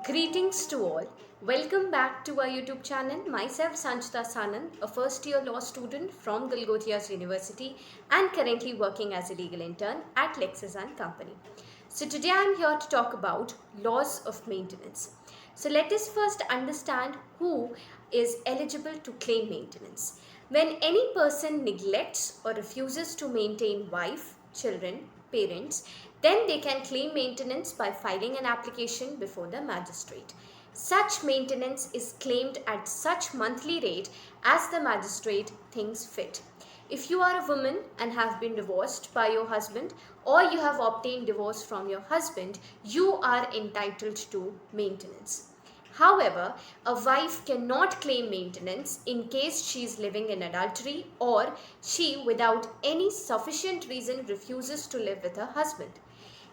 Greetings to all. Welcome back to our YouTube channel. Myself Sanchita Sanand, a first year law student from Golgothia's University and currently working as a legal intern at LEXIS and Company. So today I am here to talk about laws of maintenance. So let us first understand who is eligible to claim maintenance. When any person neglects or refuses to maintain wife, children, parents, then they can claim maintenance by filing an application before the magistrate. Such maintenance is claimed at such monthly rate as the magistrate thinks fit. If you are a woman and have been divorced by your husband or you have obtained divorce from your husband, you are entitled to maintenance. However, a wife cannot claim maintenance in case she is living in adultery or she, without any sufficient reason, refuses to live with her husband.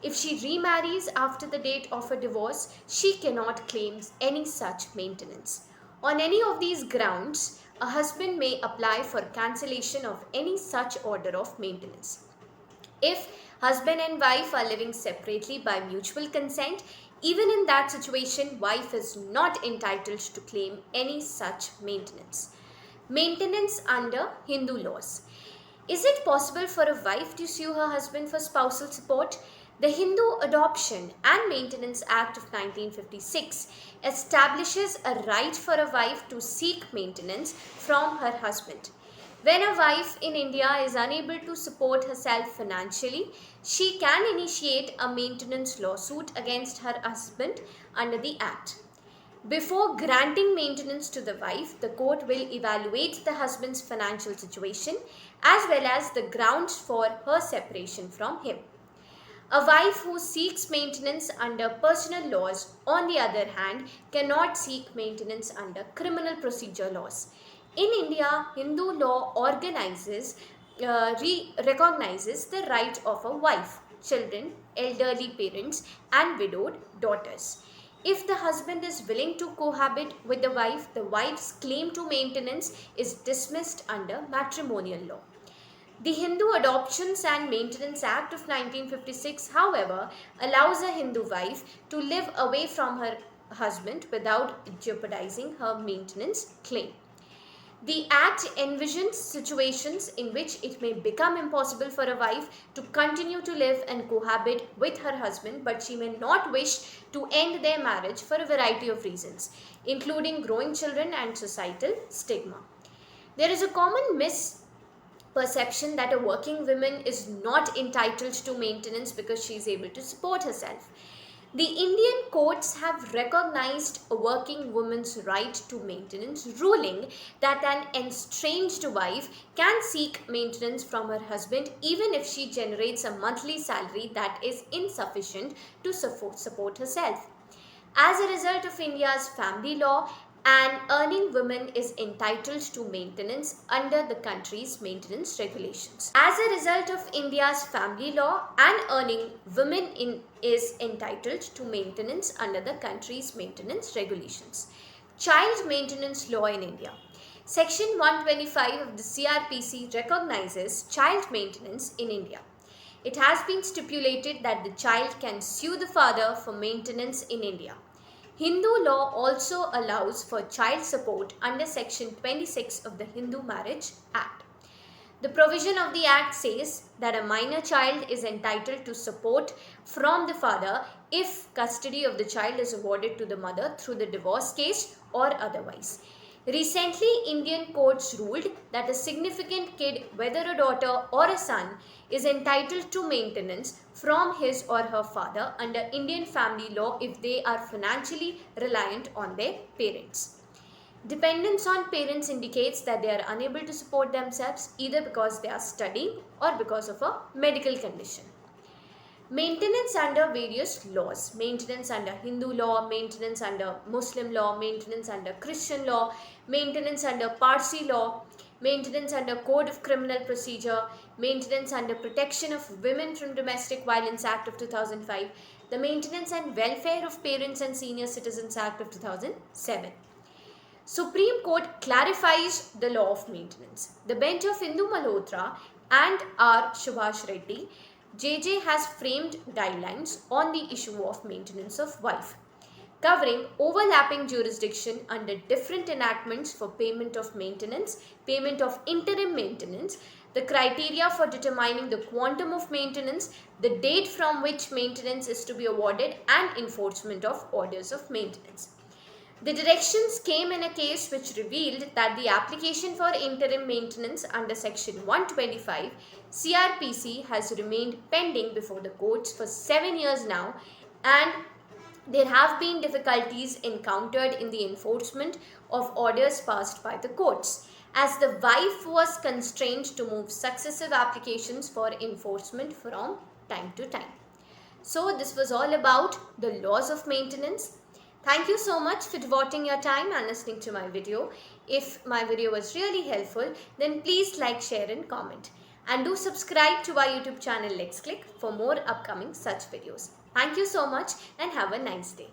If she remarries after the date of her divorce, she cannot claim any such maintenance. On any of these grounds, a husband may apply for cancellation of any such order of maintenance. If husband and wife are living separately by mutual consent, even in that situation, wife is not entitled to claim any such maintenance. Maintenance under Hindu laws. Is it possible for a wife to sue her husband for spousal support? The Hindu Adoption and Maintenance Act of 1956 establishes a right for a wife to seek maintenance from her husband. When a wife in India is unable to support herself financially, she can initiate a maintenance lawsuit against her husband under the Act. Before granting maintenance to the wife, the court will evaluate the husband's financial situation as well as the grounds for her separation from him. A wife who seeks maintenance under personal laws, on the other hand, cannot seek maintenance under criminal procedure laws. In India, Hindu law recognizes the right of a wife, children, elderly parents, and widowed daughters. If the husband is willing to cohabit with the wife's claim to maintenance is dismissed under matrimonial law. The Hindu Adoptions and Maintenance Act of 1956, however, allows a Hindu wife to live away from her husband without jeopardizing her maintenance claim. The Act envisions situations in which it may become impossible for a wife to continue to live and cohabit with her husband, but she may not wish to end their marriage for a variety of reasons, including growing children and societal stigma. There is a common misperception that a working woman is not entitled to maintenance because she is able to support herself. The Indian courts have recognized a working woman's right to maintenance, ruling that an estranged wife can seek maintenance from her husband even if she generates a monthly salary that is insufficient to support herself. As a result of India's family law, an earning woman is entitled to maintenance under the country's maintenance regulations. As a result of India's family law, an earning woman is entitled to maintenance under the country's maintenance regulations. Child maintenance law in India. Section 125 of the CRPC recognizes child maintenance in India. It has been stipulated that the child can sue the father for maintenance in India. Hindu law also allows for child support under Section 26 of the Hindu Marriage Act. The provision of the Act says that a minor child is entitled to support from the father if custody of the child is awarded to the mother through the divorce case or otherwise. Recently, Indian courts ruled that a significant kid, whether a daughter or a son, is entitled to maintenance from his or her father under Indian family law if they are financially reliant on their parents. Dependence on parents indicates that they are unable to support themselves either because they are studying or because of a medical condition. Maintenance under various laws. Maintenance under Hindu law, maintenance under Muslim law, maintenance under Christian law, maintenance under Parsi law, maintenance under Code of Criminal Procedure, maintenance under Protection of Women from Domestic Violence Act of 2005, the Maintenance and Welfare of Parents and Senior Citizens Act of 2007. Supreme Court clarifies the law of maintenance. The bench of Indu Malhotra and R. Subhash Reddy JJ has framed guidelines on the issue of maintenance of wife. covering overlapping jurisdiction under different enactments for payment of maintenance, payment of interim maintenance, the criteria for determining the quantum of maintenance, the date from which maintenance is to be awarded, and enforcement of orders of maintenance. The directions came in a case which revealed that the application for interim maintenance under Section 125 CRPC has remained pending before the courts for 7 years now, and there have been difficulties encountered in the enforcement of orders passed by the courts, as the wife was constrained to move successive applications for enforcement from time to time. So this was all about the laws of maintenance. Thank you so much for devoting your time and listening to my video. If my video was really helpful, then please like, share and comment. And do subscribe to our YouTube channel Lexcliq for more upcoming such videos. Thank you so much and have a nice day.